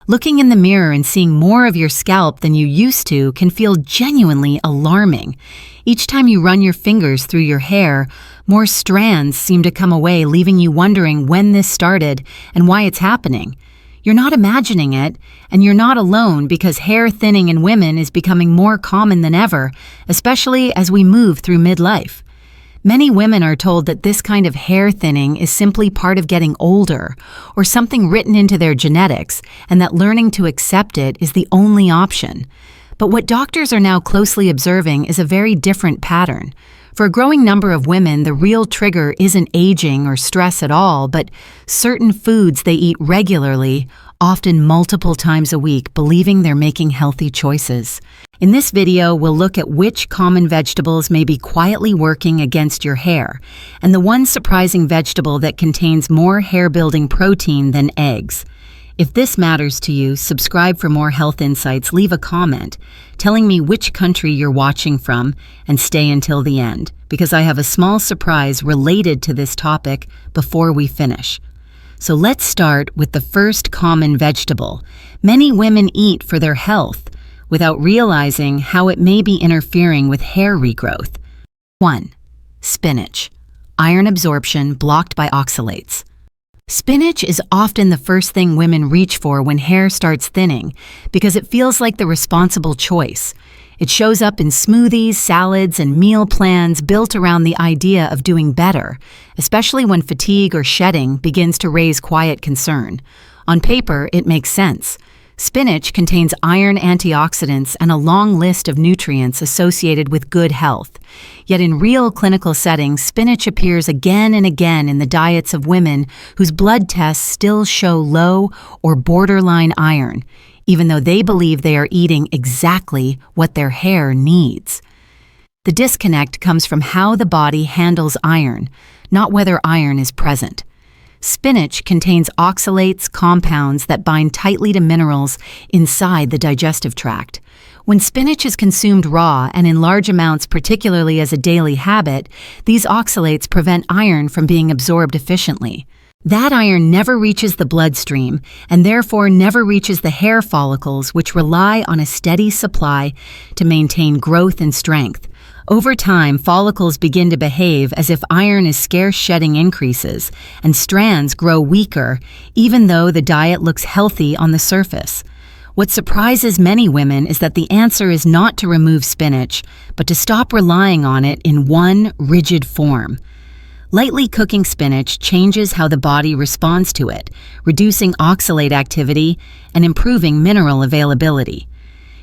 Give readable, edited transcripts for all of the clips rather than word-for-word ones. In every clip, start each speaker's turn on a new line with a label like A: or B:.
A: Looking in the mirror and seeing more of your scalp than you used to can feel genuinely alarming. Each time you run your fingers through your hair, more strands seem to come away, leaving you wondering when this started and why it's happening. You're not imagining it, and you're not alone because hair thinning in women is becoming more common than ever, especially as we move through midlife. Many women are told that this kind of hair thinning is simply part of getting older or something written into their genetics, and that learning to accept it is the only option. But what doctors are now closely observing is a very different pattern. For a growing number of women, the real trigger isn't aging or stress at all, but certain foods they eat regularly, often multiple times a week, believing they're making healthy choices. In this video, we'll look at which common vegetables may be quietly working against your hair, and the one surprising vegetable that contains more hair-building protein than eggs. If this matters to you, subscribe for more health insights, leave a comment telling me which country you're watching from, and stay until the end, because I have a small surprise related to this topic before we finish. So let's start with the first common vegetable many women eat for their health, without realizing how it may be interfering with hair regrowth. 1. Spinach. Iron absorption blocked by oxalates. Spinach is often the first thing women reach for when hair starts thinning because it feels like the responsible choice. It shows up in smoothies, salads, and meal plans built around the idea of doing better, especially when fatigue or shedding begins to raise quiet concern. On paper, it makes sense. Spinach contains iron antioxidants and a long list of nutrients associated with good health. Yet in real clinical settings, spinach appears again and again in the diets of women whose blood tests still show low or borderline iron, even though they believe they are eating exactly what their hair needs. The disconnect comes from how the body handles iron, not whether iron is present. Spinach contains oxalates, compounds that bind tightly to minerals inside the digestive tract. When spinach is consumed raw and in large amounts, particularly as a daily habit, these oxalates prevent iron from being absorbed efficiently. That iron never reaches the bloodstream and therefore never reaches the hair follicles, which rely on a steady supply to maintain growth and strength. Over time, follicles begin to behave as if iron is scarce, shedding increases, and strands grow weaker, even though the diet looks healthy on the surface. What surprises many women is that the answer is not to remove spinach, but to stop relying on it in one rigid form. Lightly cooking spinach changes how the body responds to it, reducing oxalate activity and improving mineral availability.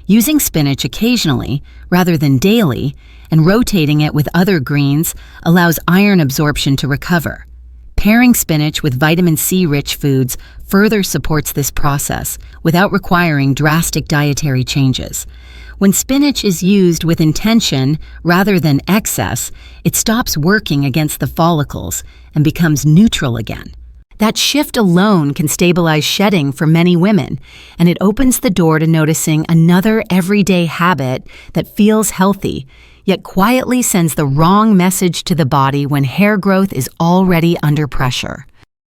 A: Using spinach occasionally, rather than daily, and rotating it with other greens allows iron absorption to recover. Pairing spinach with vitamin C-rich foods further supports this process without requiring drastic dietary changes. When spinach is used with intention rather than excess, it stops working against the follicles and becomes neutral again. That shift alone can stabilize shedding for many women, and it opens the door to noticing another everyday habit that feels healthy, yet quietly sends the wrong message to the body when hair growth is already under pressure.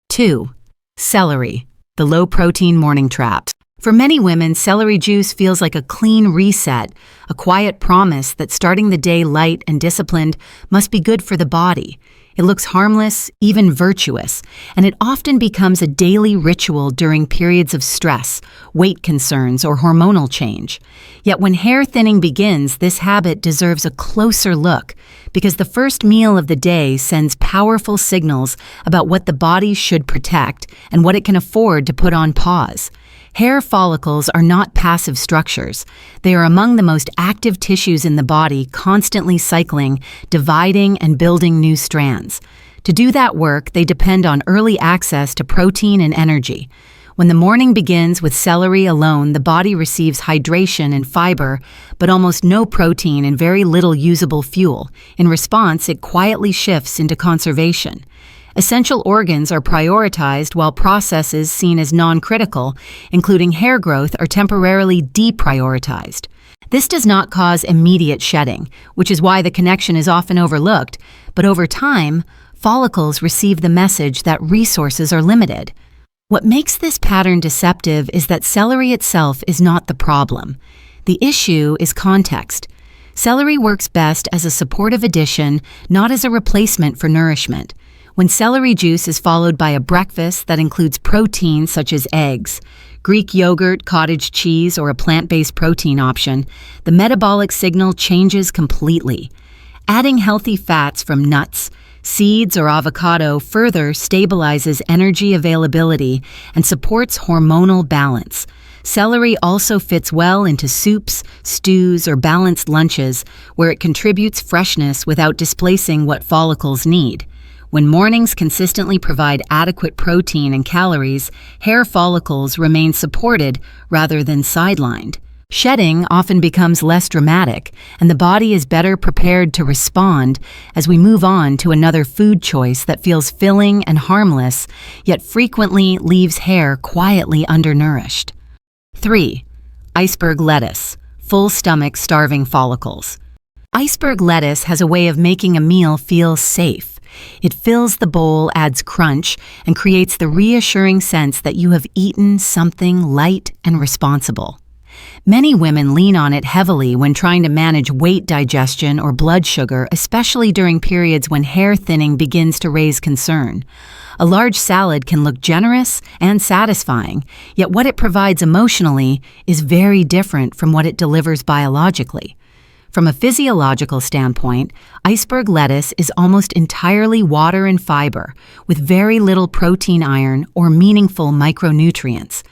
A: 2. Celery, the low-protein morning trap. For many women, celery juice feels like a clean reset, a quiet promise that starting the day light and disciplined must be good for the body. It looks harmless, even virtuous, and it often becomes a daily ritual during periods of stress, weight concerns, or hormonal change. Yet when hair thinning begins, this habit deserves a closer look, because the first meal of the day sends powerful signals about what the body should protect and what it can afford to put on pause. Hair follicles are not passive structures. They are among the most active tissues in the body, constantly cycling, dividing, and building new strands. To do that work, they depend on early access to protein and energy. When the morning begins with celery alone, the body receives hydration and fiber, but almost no protein and very little usable fuel. In response, it quietly shifts into conservation. Essential organs are prioritized while processes seen as non-critical, including hair growth, are temporarily deprioritized. This does not cause immediate shedding, which is why the connection is often overlooked, but over time, follicles receive the message that resources are limited. What makes this pattern deceptive is that celery itself is not the problem. The issue is context. Celery works best as a supportive addition, not as a replacement for nourishment. When celery juice is followed by a breakfast that includes protein such as eggs, Greek yogurt, cottage cheese, or a plant-based protein option, the metabolic signal changes completely. Adding healthy fats from nuts, seeds, or avocado further stabilizes energy availability and supports hormonal balance. Celery also fits well into soups, stews, or balanced lunches, where it contributes freshness without displacing what follicles need. When mornings consistently provide adequate protein and calories, hair follicles remain supported rather than sidelined. Shedding often becomes less dramatic, and the body is better prepared to respond as we move on to another food choice that feels filling and harmless, yet frequently leaves hair quietly undernourished. 3. Iceberg lettuce, full stomach starving follicles. Iceberg lettuce has a way of making a meal feel safe. It fills the bowl, adds crunch, and creates the reassuring sense that you have eaten something light and responsible. Many women lean on it heavily when trying to manage weight digestion or blood sugar, especially during periods when hair thinning begins to raise concern. A large salad can look generous and satisfying, yet what it provides emotionally is very different from what it delivers biologically. From a physiological standpoint, iceberg lettuce is almost entirely water and fiber, with very little protein, iron, or meaningful micronutrients.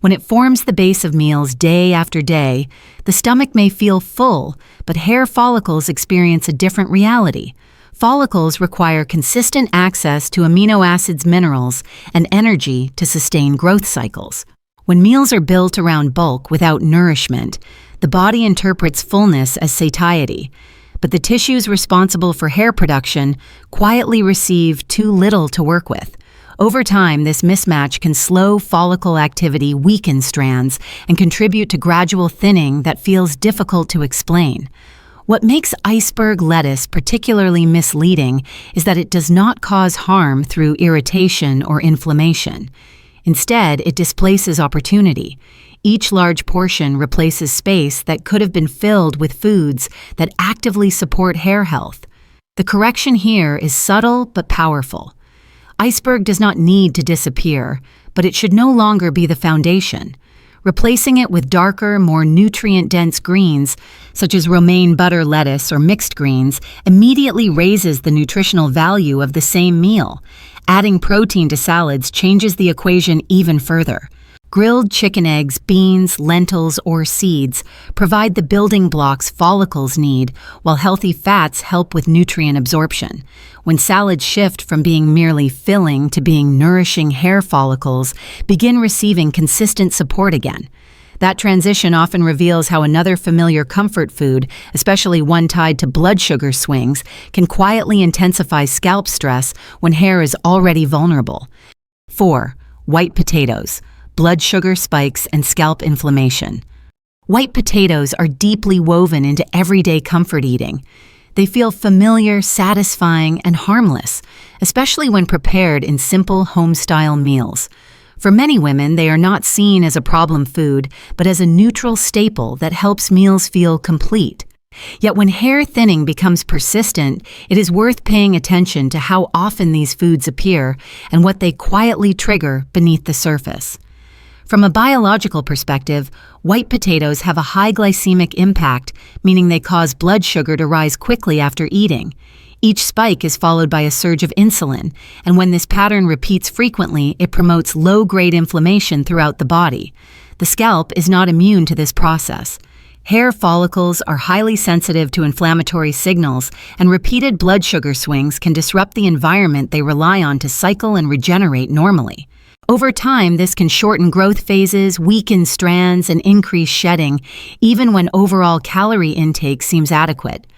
A: When it forms the base of meals day after day, the stomach may feel full, but hair follicles experience a different reality. Follicles require consistent access to amino acids, minerals, and energy to sustain growth cycles. When meals are built around bulk without nourishment, the body interprets fullness as satiety, but the tissues responsible for hair production quietly receive too little to work with. Over time, this mismatch can slow follicle activity, weaken strands, and contribute to gradual thinning that feels difficult to explain. What makes iceberg lettuce particularly misleading is that it does not cause harm through irritation or inflammation. Instead, it displaces opportunity. Each large portion replaces space that could have been filled with foods that actively support hair health. The correction here is subtle but powerful. Iceberg does not need to disappear, but it should no longer be the foundation. Replacing it with darker, more nutrient-dense greens, such as romaine butter lettuce or mixed greens, immediately raises the nutritional value of the same meal. Adding protein to salads changes the equation even further. Grilled chicken eggs, beans, lentils, or seeds provide the building blocks follicles need, while healthy fats help with nutrient absorption. When salads shift from being merely filling to being nourishing, hair follicles begin receiving consistent support again. That transition often reveals how another familiar comfort food, especially one tied to blood sugar swings, can quietly intensify scalp stress when hair is already vulnerable. 4. White potatoes, blood sugar spikes, and scalp inflammation. White potatoes are deeply woven into everyday comfort eating. They feel familiar, satisfying, and harmless, especially when prepared in simple home-style meals. For many women, they are not seen as a problem food, but as a neutral staple that helps meals feel complete. Yet when hair thinning becomes persistent, it is worth paying attention to how often these foods appear and what they quietly trigger beneath the surface. From a biological perspective, white potatoes have a high glycemic impact, meaning they cause blood sugar to rise quickly after eating. Each spike is followed by a surge of insulin, and when this pattern repeats frequently, it promotes low-grade inflammation throughout the body. The scalp is not immune to this process. Hair follicles are highly sensitive to inflammatory signals, and repeated blood sugar swings can disrupt the environment they rely on to cycle and regenerate normally. Over time, this can shorten growth phases, weaken strands, and increase shedding, even when overall calorie intake seems adequate.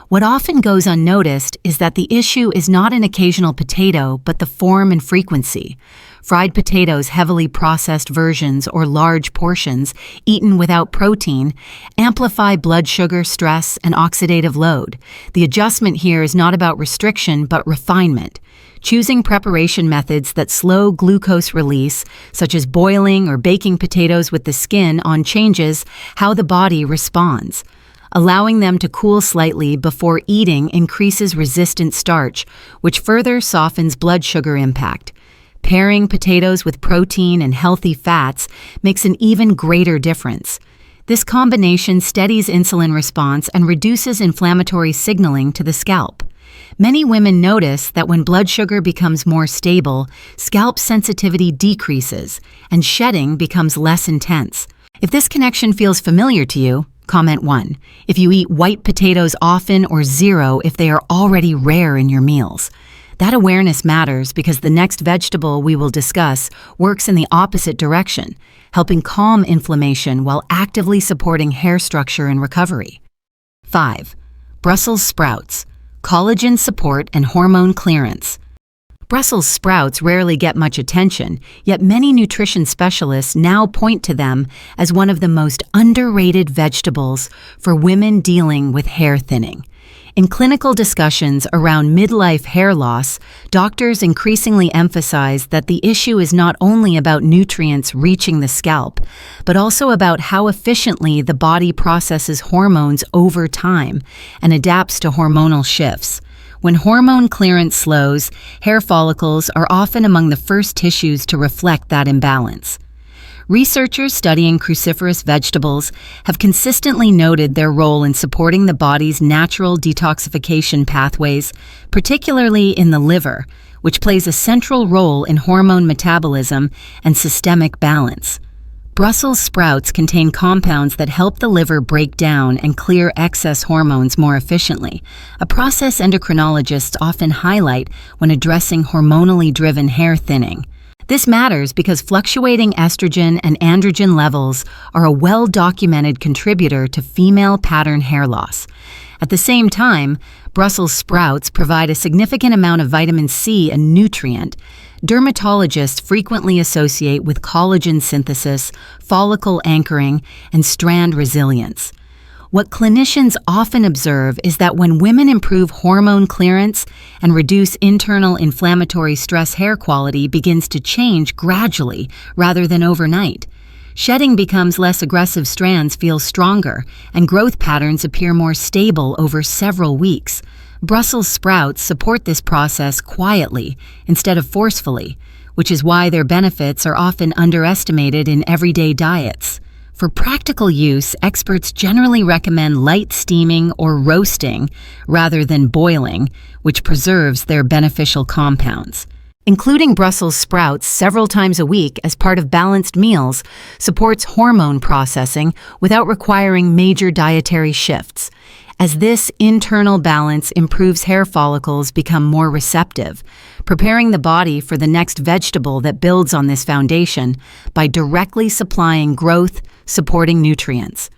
A: What often goes unnoticed is that the issue is not an occasional potato, but the form and frequency. Fried potatoes, heavily processed versions, or large portions, eaten without protein, amplify blood sugar, stress, and oxidative load. The adjustment here is not about restriction, but refinement. Choosing preparation methods that slow glucose release, such as boiling or baking potatoes with the skin on, changes how the body responds. Allowing them to cool slightly before eating increases resistant starch, which further softens blood sugar impact. Pairing potatoes with protein and healthy fats makes an even greater difference. This combination steadies insulin response and reduces inflammatory signaling to the scalp. Many women notice that when blood sugar becomes more stable, scalp sensitivity decreases and shedding becomes less intense. If this connection feels familiar to you, comment 1 if you eat white potatoes often, or 0 if they are already rare in your meals. That awareness matters because the next vegetable we will discuss works in the opposite direction, helping calm inflammation while actively supporting hair structure and recovery. 5. Brussels sprouts, collagen support and hormone clearance. Brussels sprouts rarely get much attention, yet many nutrition specialists now point to them as one of the most underrated vegetables for women dealing with hair thinning. In clinical discussions around midlife hair loss, doctors increasingly emphasize that the issue is not only about nutrients reaching the scalp, but also about how efficiently the body processes hormones over time and adapts to hormonal shifts. When hormone clearance slows, hair follicles are often among the first tissues to reflect that imbalance. Researchers studying cruciferous vegetables have consistently noted their role in supporting the body's natural detoxification pathways, particularly in the liver, which plays a central role in hormone metabolism and systemic balance. Brussels sprouts contain compounds that help the liver break down and clear excess hormones more efficiently, a process endocrinologists often highlight when addressing hormonally driven hair thinning. This matters because fluctuating estrogen and androgen levels are a well-documented contributor to female pattern hair loss. At the same time, Brussels sprouts provide a significant amount of vitamin C, a nutrient dermatologists frequently associate with collagen synthesis, follicle anchoring, and strand resilience. What clinicians often observe is that when women improve hormone clearance and reduce internal inflammatory stress, hair quality begins to change gradually rather than overnight. Shedding becomes less aggressive, strands feel stronger, and growth patterns appear more stable over several weeks. Brussels sprouts support this process quietly instead of forcefully, which is why their benefits are often underestimated in everyday diets. For practical use, experts generally recommend light steaming or roasting rather than boiling, which preserves their beneficial compounds. Including Brussels sprouts several times a week as part of balanced meals supports hormone processing without requiring major dietary shifts. As this internal balance improves, hair follicles become more receptive, preparing the body for the next vegetable that builds on this foundation by directly supplying growth-supporting nutrients.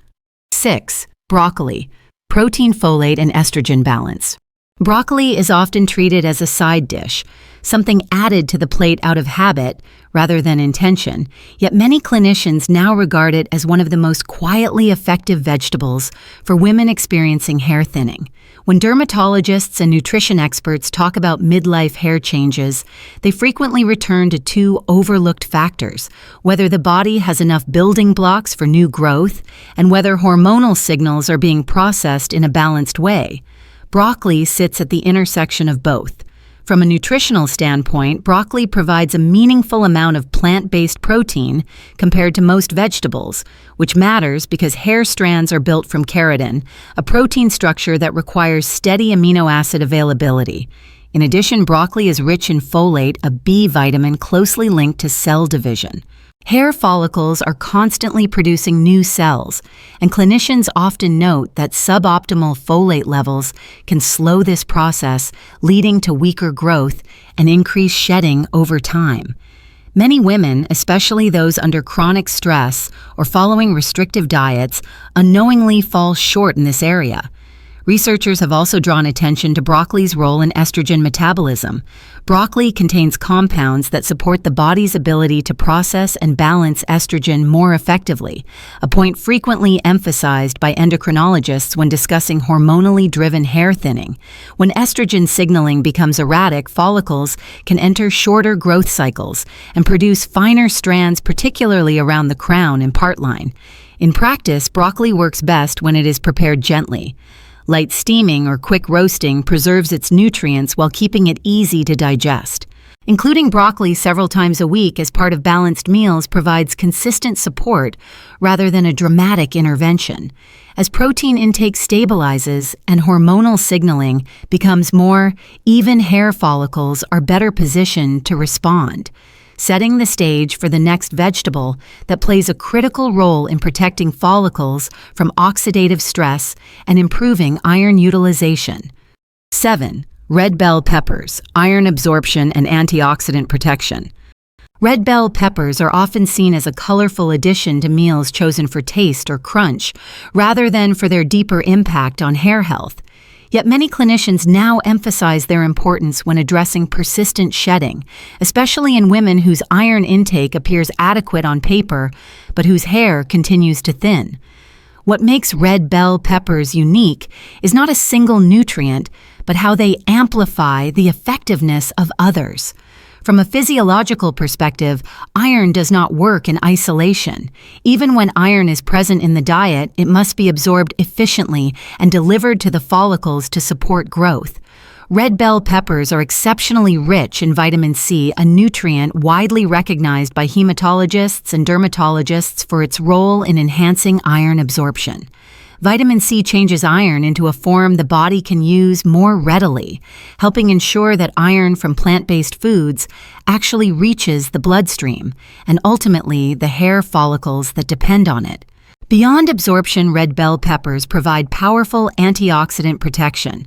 A: 6. Broccoli, protein, folate, and estrogen balance. Broccoli is often treated as a side dish, something added to the plate out of habit rather than intention, yet many clinicians now regard it as one of the most quietly effective vegetables for women experiencing hair thinning. When dermatologists and nutrition experts talk about midlife hair changes, they frequently return to two overlooked factors: whether the body has enough building blocks for new growth and whether hormonal signals are being processed in a balanced way. Broccoli sits at the intersection of both. From a nutritional standpoint, broccoli provides a meaningful amount of plant-based protein compared to most vegetables, which matters because hair strands are built from keratin, a protein structure that requires steady amino acid availability. In addition, broccoli is rich in folate, a B vitamin closely linked to cell division. Hair follicles are constantly producing new cells, and clinicians often note that suboptimal folate levels can slow this process, leading to weaker growth and increased shedding over time. Many women, especially those under chronic stress or following restrictive diets, unknowingly fall short in this area. Researchers have also drawn attention to broccoli's role in estrogen metabolism. Broccoli contains compounds that support the body's ability to process and balance estrogen more effectively, a point frequently emphasized by endocrinologists when discussing hormonally driven hair thinning. When estrogen signaling becomes erratic, follicles can enter shorter growth cycles and produce finer strands, particularly around the crown and part line. In practice, broccoli works best when it is prepared gently. Light steaming or quick roasting preserves its nutrients while keeping it easy to digest. Including broccoli several times a week as part of balanced meals provides consistent support rather than a dramatic intervention. As protein intake stabilizes and hormonal signaling becomes more even, hair follicles are better positioned to respond, setting the stage for the next vegetable that plays a critical role in protecting follicles from oxidative stress and improving iron utilization. 7. Red bell peppers, iron absorption and antioxidant protection. Red bell peppers are often seen as a colorful addition to meals chosen for taste or crunch, rather than for their deeper impact on hair health. Yet many clinicians now emphasize their importance when addressing persistent shedding, especially in women whose iron intake appears adequate on paper, but whose hair continues to thin. What makes red bell peppers unique is not a single nutrient, but how they amplify the effectiveness of others. From a physiological perspective, iron does not work in isolation. Even when iron is present in the diet, it must be absorbed efficiently and delivered to the follicles to support growth. Red bell peppers are exceptionally rich in vitamin C, a nutrient widely recognized by hematologists and dermatologists for its role in enhancing iron absorption. Vitamin C changes iron into a form the body can use more readily, helping ensure that iron from plant-based foods actually reaches the bloodstream and ultimately the hair follicles that depend on it. Beyond absorption, red bell peppers provide powerful antioxidant protection.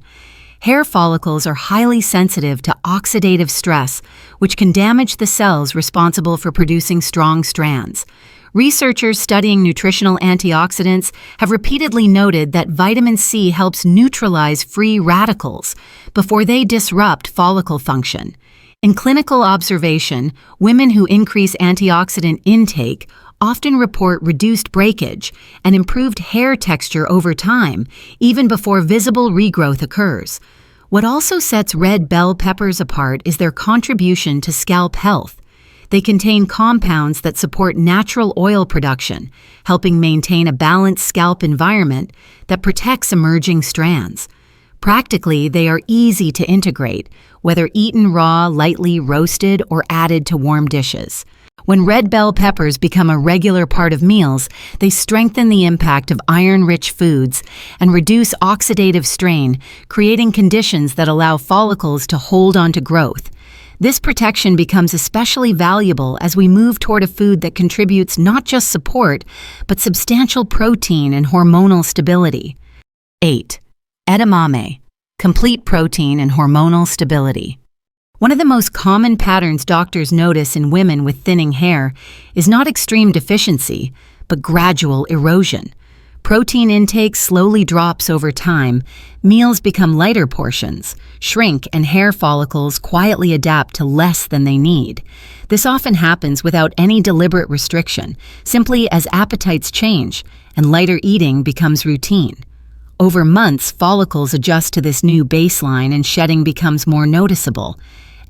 A: Hair follicles are highly sensitive to oxidative stress, which can damage the cells responsible for producing strong strands. Researchers studying nutritional antioxidants have repeatedly noted that vitamin C helps neutralize free radicals before they disrupt follicle function. In clinical observation, women who increase antioxidant intake often report reduced breakage and improved hair texture over time, even before visible regrowth occurs. What also sets red bell peppers apart is their contribution to scalp health. They contain compounds that support natural oil production, helping maintain a balanced scalp environment that protects emerging strands. Practically, they are easy to integrate, whether eaten raw, lightly roasted, or added to warm dishes. When red bell peppers become a regular part of meals, they strengthen the impact of iron-rich foods and reduce oxidative strain, creating conditions that allow follicles to hold on to growth. This protection becomes especially valuable as we move toward a food that contributes not just support, but substantial protein and hormonal stability. 8. Edamame, complete protein and hormonal stability. One of the most common patterns doctors notice in women with thinning hair is not extreme deficiency, but gradual erosion. Protein intake slowly drops over time, meals become lighter portions, shrink, and hair follicles quietly adapt to less than they need. This often happens without any deliberate restriction, simply as appetites change and lighter eating becomes routine. Over months, follicles adjust to this new baseline and shedding becomes more noticeable.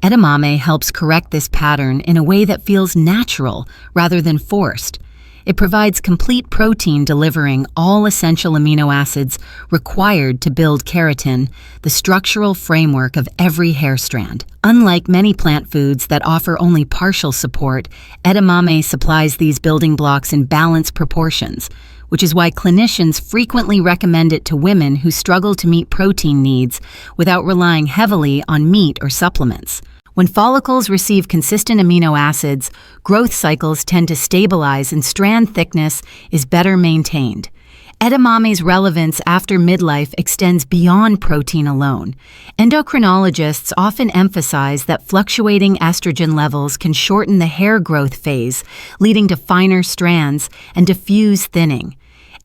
A: Edamame helps correct this pattern in a way that feels natural rather than forced. It provides complete protein, delivering all essential amino acids required to build keratin, the structural framework of every hair strand. Unlike many plant foods that offer only partial support, edamame supplies these building blocks in balanced proportions, which is why clinicians frequently recommend it to women who struggle to meet protein needs without relying heavily on meat or supplements. When follicles receive consistent amino acids, growth cycles tend to stabilize and strand thickness is better maintained. Edamame's relevance after midlife extends beyond protein alone. Endocrinologists often emphasize that fluctuating estrogen levels can shorten the hair growth phase, leading to finer strands and diffuse thinning.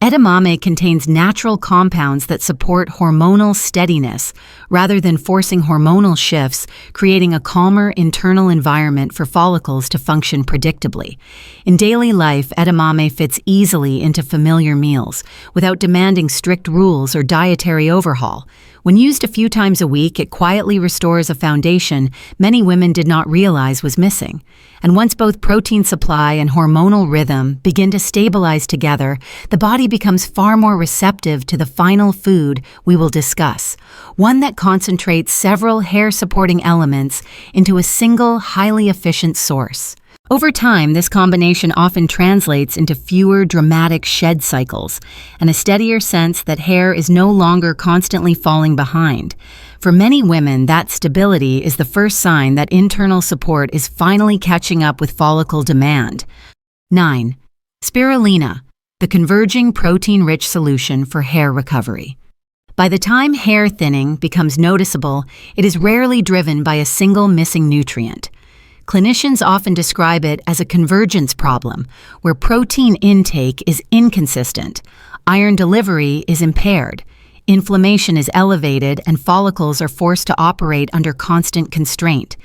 A: Edamame contains natural compounds that support hormonal steadiness rather than forcing hormonal shifts, creating a calmer internal environment for follicles to function predictably. In daily life, edamame fits easily into familiar meals without demanding strict rules or dietary overhaul. When used a few times a week, it quietly restores a foundation many women did not realize was missing. And once both protein supply and hormonal rhythm begin to stabilize together, the body becomes far more receptive to the final food we will discuss, one that concentrates several hair-supporting elements into a single, highly efficient source. Over time, this combination often translates into fewer dramatic shed cycles and a steadier sense that hair is no longer constantly falling behind. For many women, that stability is the first sign that internal support is finally catching up with follicle demand. 9. Spirulina, the converging protein-rich solution for hair recovery. By the time hair thinning becomes noticeable, it is rarely driven by a single missing nutrient. Clinicians often describe it as a convergence problem, where protein intake is inconsistent, iron delivery is impaired, inflammation is elevated, and follicles are forced to operate under constant constraint.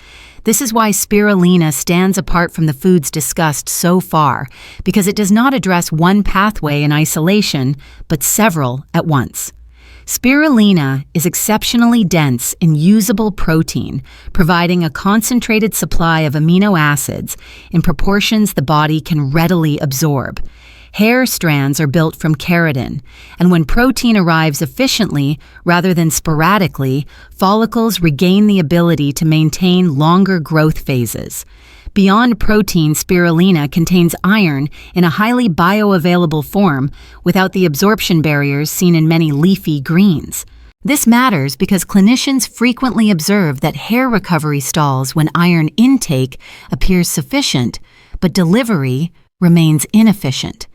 A: This is why spirulina stands apart from the foods discussed so far, because it does not address one pathway in isolation, but several at once. Spirulina is exceptionally dense in usable protein, providing a concentrated supply of amino acids in proportions the body can readily absorb. Hair strands are built from keratin, and when protein arrives efficiently rather than sporadically, follicles regain the ability to maintain longer growth phases. Beyond protein, spirulina contains iron in a highly bioavailable form without the absorption barriers seen in many leafy greens. This matters because clinicians frequently observe that hair recovery stalls when iron intake appears sufficient, but delivery remains inefficient.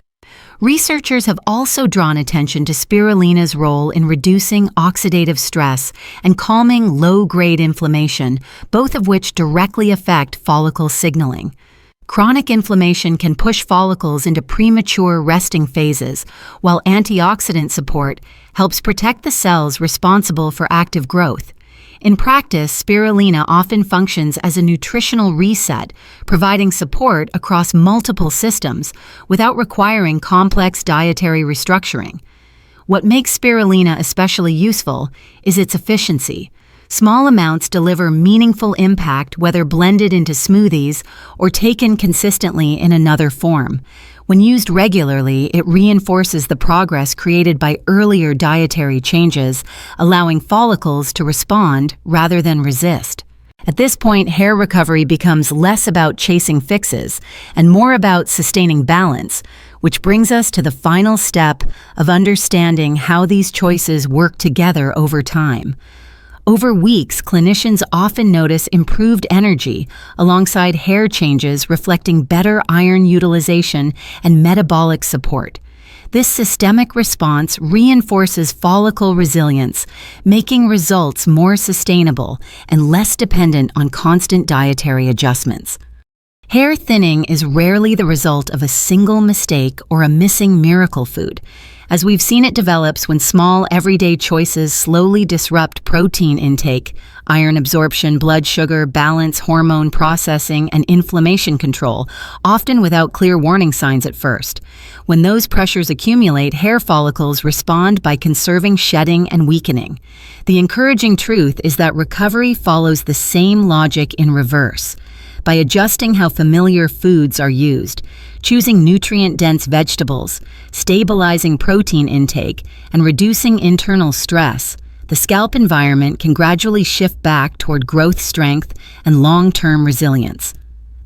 A: Researchers have also drawn attention to spirulina's role in reducing oxidative stress and calming low-grade inflammation, both of which directly affect follicle signaling. Chronic inflammation can push follicles into premature resting phases, while antioxidant support helps protect the cells responsible for active growth. In practice, spirulina often functions as a nutritional reset, providing support across multiple systems without requiring complex dietary restructuring. What makes spirulina especially useful is its efficiency. Small amounts deliver meaningful impact whether blended into smoothies or taken consistently in another form. When used regularly, it reinforces the progress created by earlier dietary changes, allowing follicles to respond rather than resist. At this point, hair recovery becomes less about chasing fixes and more about sustaining balance, which brings us to the final step of understanding how these choices work together over time. Over weeks, clinicians often notice improved energy alongside hair changes reflecting better iron utilization and metabolic support. This systemic response reinforces follicle resilience, making results more sustainable and less dependent on constant dietary adjustments. Hair thinning is rarely the result of a single mistake or a missing miracle food, as we've seen it develops when small, everyday choices slowly disrupt protein intake, iron absorption, blood sugar balance, hormone processing, and inflammation control, often without clear warning signs at first. When those pressures accumulate, hair follicles respond by conserving shedding and weakening. The encouraging truth is that recovery follows the same logic in reverse. By adjusting how familiar foods are used, choosing nutrient-dense vegetables, stabilizing protein intake, and reducing internal stress, the scalp environment can gradually shift back toward growth strength and long-term resilience.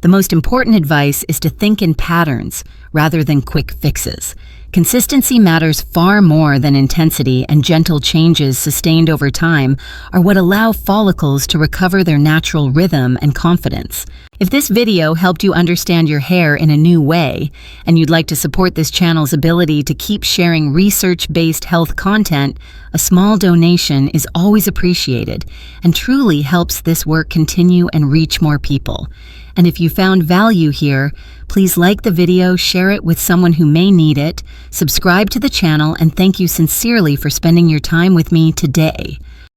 A: The most important advice is to think in patterns rather than quick fixes. Consistency matters far more than intensity, and gentle changes sustained over time are what allow follicles to recover their natural rhythm and confidence. If this video helped you understand your hair in a new way, and you'd like to support this channel's ability to keep sharing research-based health content, a small donation is always appreciated and truly helps this work continue and reach more people. And if you found value here, please like the video, share it with someone who may need it, Subscribe to the channel, and thank you sincerely for spending your time with me today.